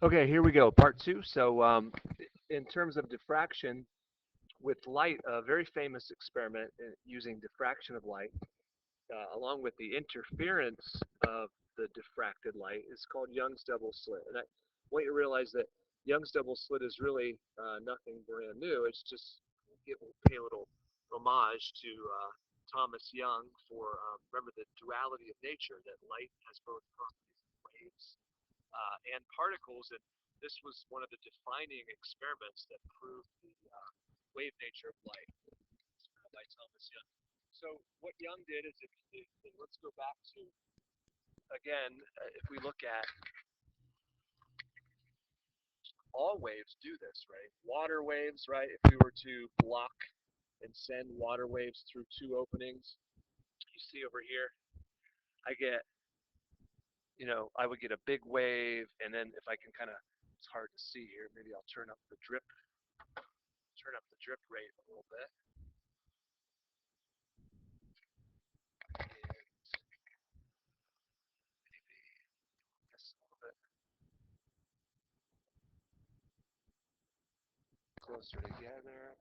Okay, here we go, part two. So, in terms of diffraction with light, a very famous experiment using diffraction of light, along with the interference of the diffracted light, is called Young's double slit. And I want you to realize that Young's double slit is really nothing brand new. It's just pay a little homage to Thomas Young for remember the duality of nature, that light has both properties of waves and particles. And this was one of the defining experiments that proved the wave nature of light by Thomas Young. So what Young did is, if let's go back to again, if we look at all waves do this, right? Water waves, right? If we were to block and send water waves through two openings, you see over here, I get, I would get a big wave, and then if I can kind of, it's hard to see here. Maybe I'll turn up the drip rate a little bit. And maybe this a little bit closer together.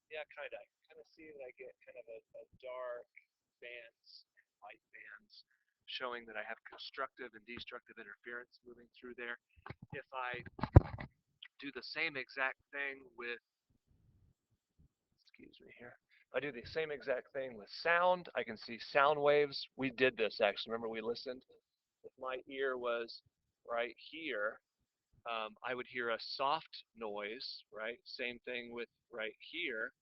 Yeah, kind of. I kind of see that I get kind of a dark bands, light bands, showing that I have constructive and destructive interference moving through there. If I do the same exact thing with, excuse me here, if I do the same exact thing with sound, I can see sound waves. We did this actually. Remember we listened? If my ear was right here, I would hear a soft noise, right? Same thing with right here.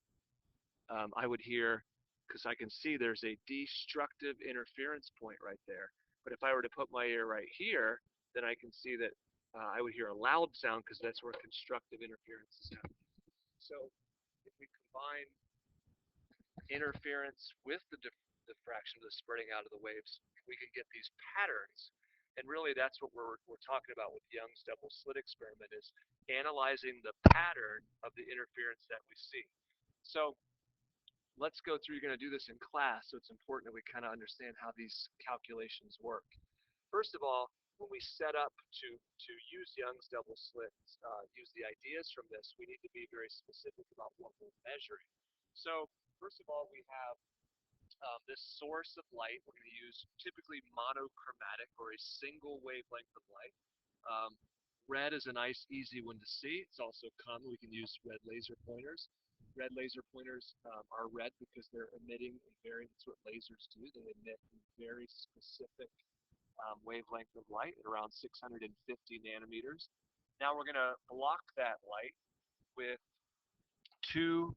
I would hear, because I can see there's a destructive interference point right there. But if I were to put my ear right here, then I can see that I would hear a loud sound because that's where constructive interference is happening. So if we combine interference with the diffraction, the spreading out of the waves, we can get these patterns. And really, that's what we're talking about with Young's double slit experiment, is analyzing the pattern of the interference that we see. So let's go through. You're going to do this in class, so it's important that we kind of understand how these calculations work. First of all, when we set up to use Young's double slits, use the ideas from this, we need to be very specific about what we're measuring. So first of all, we have this source of light. We're going to use typically monochromatic, or a single wavelength of light. Um, Red is a nice, easy one to see. It's also common. We can use red laser pointers. Red laser pointers are red because they're emitting a very, that's what lasers do. They emit a very specific wavelength of light at around 650 nanometers. Now we're going to block that light with two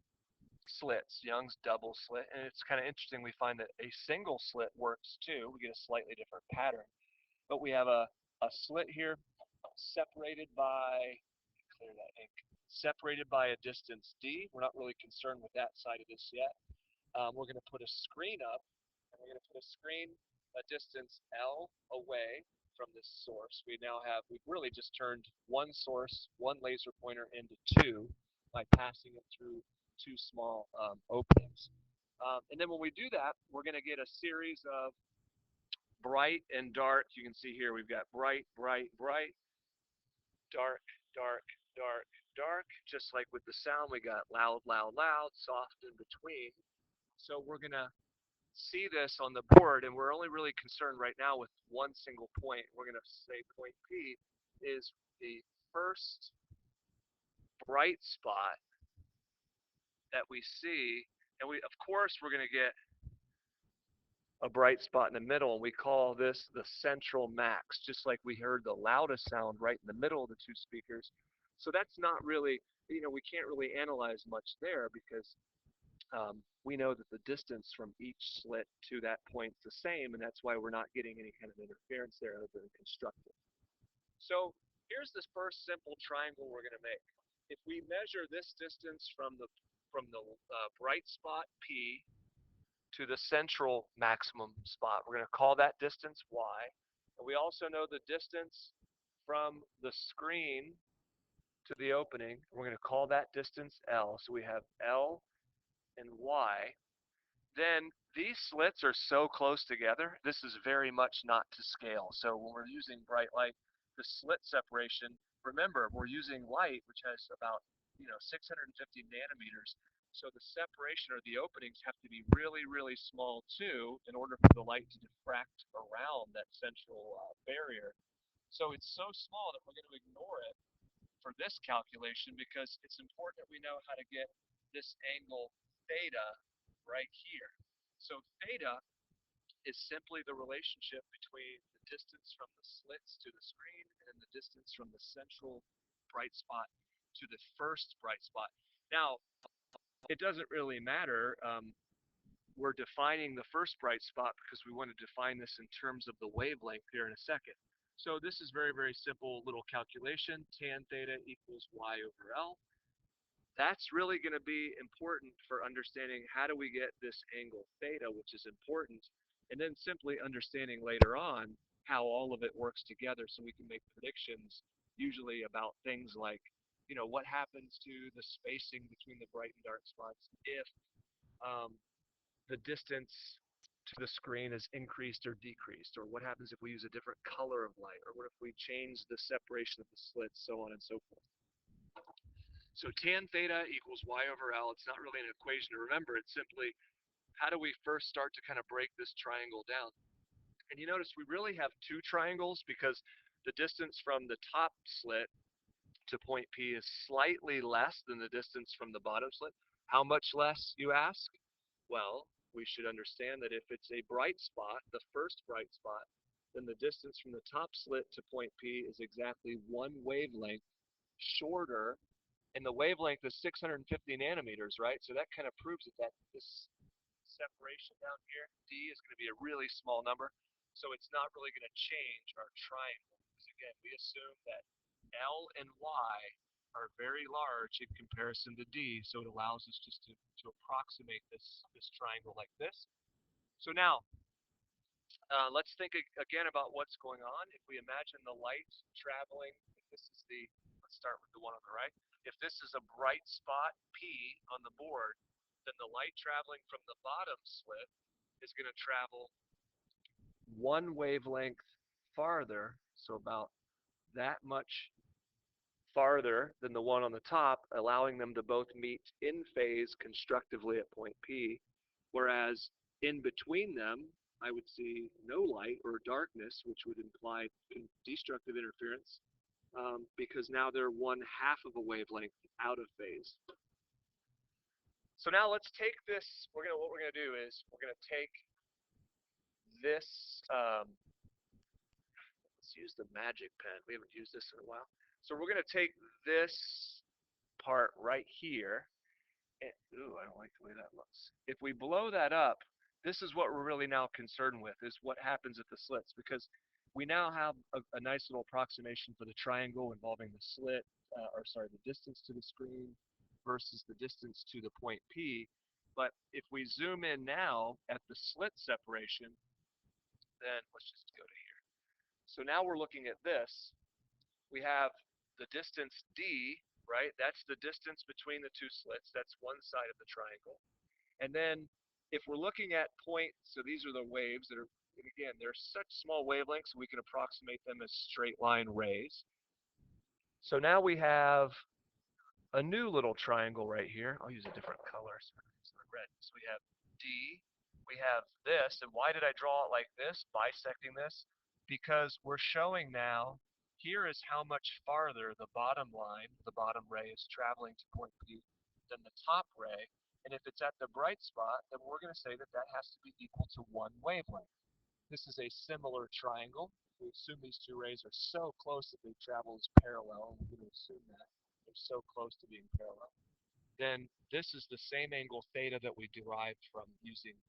slits, Young's double slit. And it's kind of interesting. We find that a single slit works too. We get a slightly different pattern. But we have a slit here separated by, clear that ink, separated by a distance d. We're not really concerned with that side of this yet. We're going to put a screen up, and we're going to put a screen a distance L away from this source. We've really just turned one source, one laser pointer into two by passing it through two small openings. And then when we do that, we're going to get a series of bright and dark. You can see here we've got bright, bright, bright, dark, dark, dark, dark. Just like with the sound, we got loud, loud, loud, soft in between. So we're going to see this on the board, and we're only really concerned right now with one single point. We're going to say point P is the first bright spot that we see, and of course we're going to get a bright spot in the middle, and we call this the central max, just like we heard the loudest sound right in the middle of the two speakers. So that's not really, we can't really analyze much there because we know that the distance from each slit to that point is the same, and that's why we're not getting any kind of interference there other than constructive. So here's this first simple triangle we're going to make. If we measure this distance from the bright spot P to the central maximum spot, we're going to call that distance y. And we also know the distance from the screen to the opening. We're going to call that distance L. So we have L and y. Then these slits are so close together, this is very much not to scale. So when we're using bright light, the slit separation, remember, we're using light, which has about 650 nanometers. So the separation or the openings have to be really, really small too in order for the light to diffract around that central barrier. So it's so small that we're going to ignore it for this calculation because it's important that we know how to get this angle theta right here. So theta is simply the relationship between the distance from the slits to the screen and the distance from the central bright spot to the first bright spot. Now, it doesn't really matter. We're defining the first bright spot because we want to define this in terms of the wavelength here in a second. So this is very, very simple little calculation. Tan theta equals y over L. That's really going to be important for understanding how do we get this angle theta, which is important, and then simply understanding later on how all of it works together so we can make predictions usually about things like, what happens to the spacing between the bright and dark spots if um, the distance to the screen is increased or decreased, or what happens if we use a different color of light, or what if we change the separation of the slits, so on and so forth. So tan theta equals y over L. It's not really an equation to remember. It's simply how do we first start to kind of break this triangle down. And you notice we really have two triangles because the distance from the top slit to point P is slightly less than the distance from the bottom slit. How much less, you ask? Well, we should understand that if it's a bright spot, the first bright spot, then the distance from the top slit to point P is exactly one wavelength shorter, and the wavelength is 650 nanometers, right? So that kind of proves it that this separation down here, D, is going to be a really small number. So it's not really going to change our triangle. Because again, we assume that L and Y are very large in comparison to D, so it allows us just to approximate this triangle like this. So now, let's think again about what's going on. If we imagine the light traveling, if this is let's start with the one on the right. If this is a bright spot P on the board, then the light traveling from the bottom slit is going to travel one wavelength farther, so about that much farther than the one on the top, allowing them to both meet in phase constructively at point P, whereas in between them, I would see no light or darkness, which would imply destructive interference, because now they're one half of a wavelength out of phase. So now let's take this. What we're gonna do is we're gonna take this. Let's use the magic pen. We haven't used this in a while. So we're gonna take this part right here. And, ooh, I don't like the way that looks. If we blow that up, this is what we're really now concerned with, is what happens at the slits, because we now have a nice little approximation for the triangle involving the slit, or sorry, the distance to the screen versus the distance to the point P. But if we zoom in now at the slit separation, then let's just go to here. So now we're looking at this. We have the distance D, right? That's the distance between the two slits. That's one side of the triangle. And then if we're looking at points, so these are the waves that are, and again, they're such small wavelengths, we can approximate them as straight line rays. So now we have a new little triangle right here. I'll use a different color, so it's not red. So we have D, we have this, and why did I draw it like this, bisecting this? Because we're showing now, here is how much farther the bottom line, the bottom ray, is traveling to point P than the top ray. And if it's at the bright spot, then we're going to say that that has to be equal to one wavelength. This is a similar triangle. We assume these two rays are so close that they travel as parallel, and we're going to assume that they're so close to being parallel. Then this is the same angle theta that we derived from using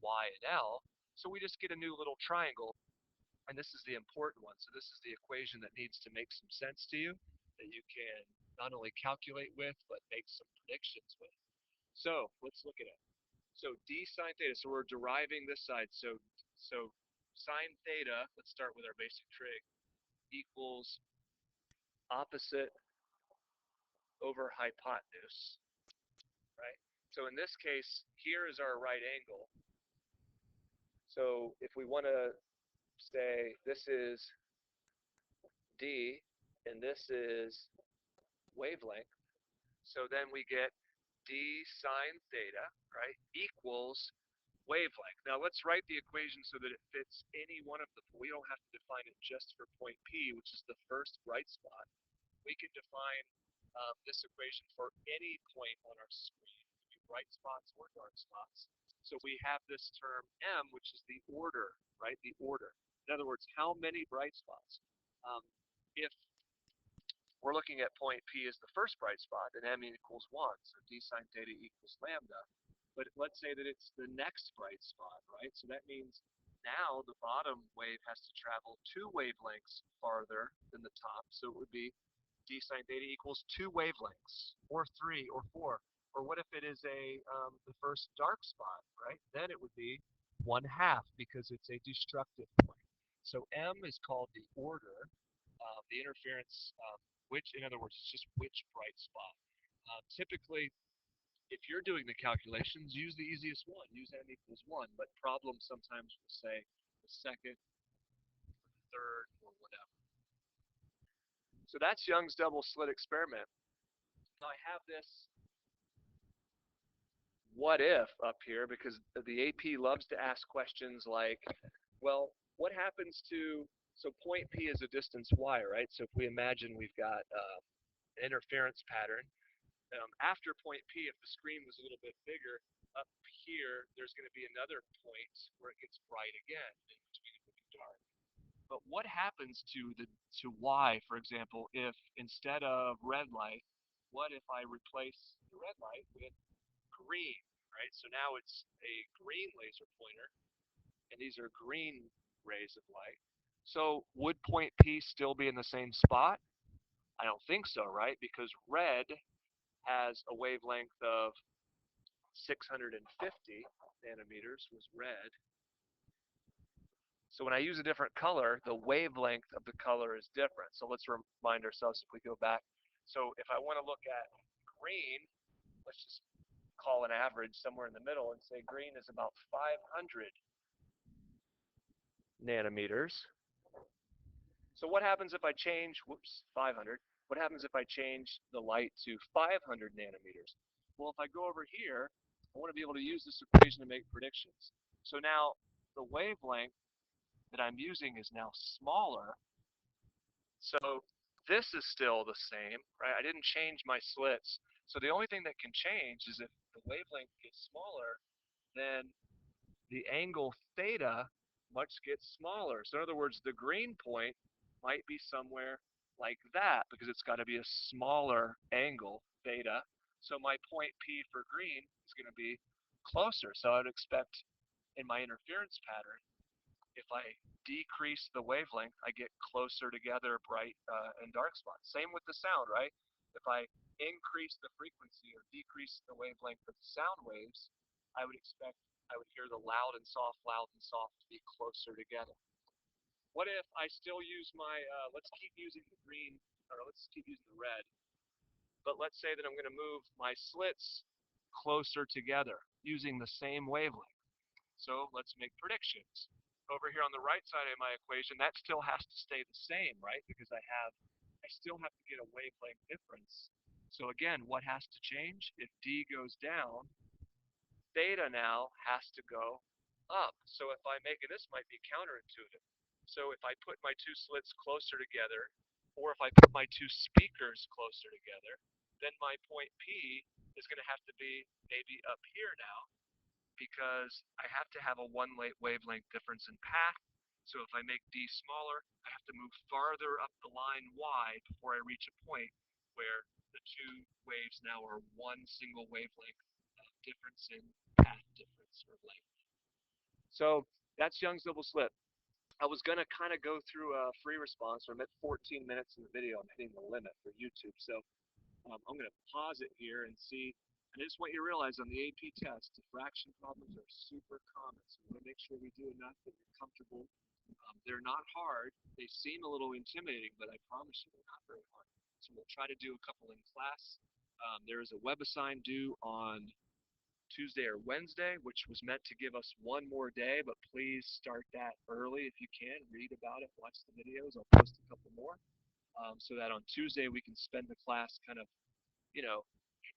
y and L. So we just get a new little triangle, and this is the important one. So this is the equation that needs to make some sense to you, that you can not only calculate with, but make some predictions with. So let's look at it. So d sine theta, so we're deriving this side. So sine theta, let's start with our basic trig, equals opposite over hypotenuse, right? So in this case, here is our right angle. So if we want to say this is d and this is wavelength, so then we get d sine theta, right, equals wavelength. Now let's write the equation so that it fits any one of the, we don't have to define it just for point P, which is the first bright spot. We can define this equation for any point on our screen, it could be bright spots or dark spots. So we have this term M, which is the order, right? The order. In other words, how many bright spots? If we're looking at point P as the first bright spot, then M equals 1, so d sine theta equals lambda. But let's say that it's the next bright spot, right? So that means now the bottom wave has to travel 2 wavelengths farther than the top, so it would be d sine theta equals 2 wavelengths, or 3, or 4. Or what if it is the first dark spot, right? Then it would be 1/2 because it's a destructive point. So M is called the order, the interference, which, in other words, it's just which bright spot. Typically, if you're doing the calculations, use the easiest one. Use M equals 1, but problems sometimes will say the second, the third, or whatever. So that's Young's double slit experiment. Now I have this what if up here because the AP loves to ask questions like, well, what happens to, so point P is a distance y, right? So if we imagine we've got an interference pattern, after point P, if the screen was a little bit bigger, up here, there's going to be another point where it gets bright again, in between it will be dark. But what happens to Y, for example, if instead of red light, what if I replace the red light with green, right? So now it's a green laser pointer, and these are green rays of light. So would point P still be in the same spot? I don't think so, right? Because red has a wavelength of 650 nanometers was red. So when I use a different color, the wavelength of the color is different. So let's remind ourselves if we go back. So if I want to look at green, let's just call an average somewhere in the middle and say green is about 500 nanometers. So what happens if I change, whoops, 500. What happens if I change the light to 500 nanometers? Well, if I go over here, I want to be able to use this equation to make predictions. So now the wavelength that I'm using is now smaller. So this is still the same, right? I didn't change my slits. So the only thing that can change is if the wavelength gets smaller, then the angle theta much gets smaller. So in other words, the green point might be somewhere like that because it's got to be a smaller angle, theta. So my point P for green is going to be closer. So I'd expect in my interference pattern, if I decrease the wavelength, I get closer together bright and dark spots. Same with the sound, right? If I increase the frequency or decrease the wavelength of the sound waves, I would expect I would hear the loud and soft to be closer together. What if I still use my, let's keep using the green, or let's keep using the red, but let's say that I'm going to move my slits closer together using the same wavelength. So let's make predictions. Over here on the right side of my equation, that still has to stay the same, right? Because I still have to get a wavelength difference. So again, what has to change? If D goes down, theta now has to go up. So if I make it, this might be counterintuitive. So if I put my two slits closer together, or if I put my two speakers closer together, then my point P is going to have to be maybe up here now, because I have to have a one wavelength difference in path. So if I make D smaller, I have to move farther up the line Y before I reach a point where the two waves now are one single wavelength difference in path difference or length. So that's Young's double slit. I was going to kind of go through a free response. I'm at 14 minutes in the video. I'm hitting the limit for YouTube. So I'm going to pause it here and see. And I just want you to realize on the AP test, diffraction problems are super common. So we want to make sure we do enough that you're comfortable. They're not hard. They seem a little intimidating, but I promise you they're not very hard. So we'll try to do a couple in class. There is a web assign due on Tuesday or Wednesday, which was meant to give us one more day, but please start that early if you can. Read about it, watch the videos. I'll post a couple more so that on Tuesday we can spend the class kind of, you know,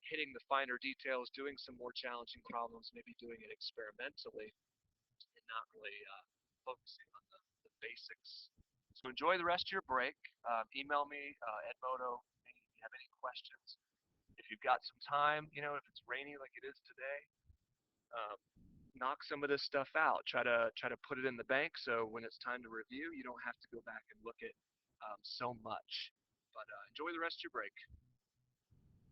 hitting the finer details, doing some more challenging problems, maybe doing it experimentally and not really focusing on the basics. So enjoy the rest of your break. Email me, Edmodo, if you have any questions. If you've got some time, if it's rainy like it is today, um, knock some of this stuff out. Try to put it in the bank so when it's time to review, you don't have to go back and look at so much. But enjoy the rest of your break.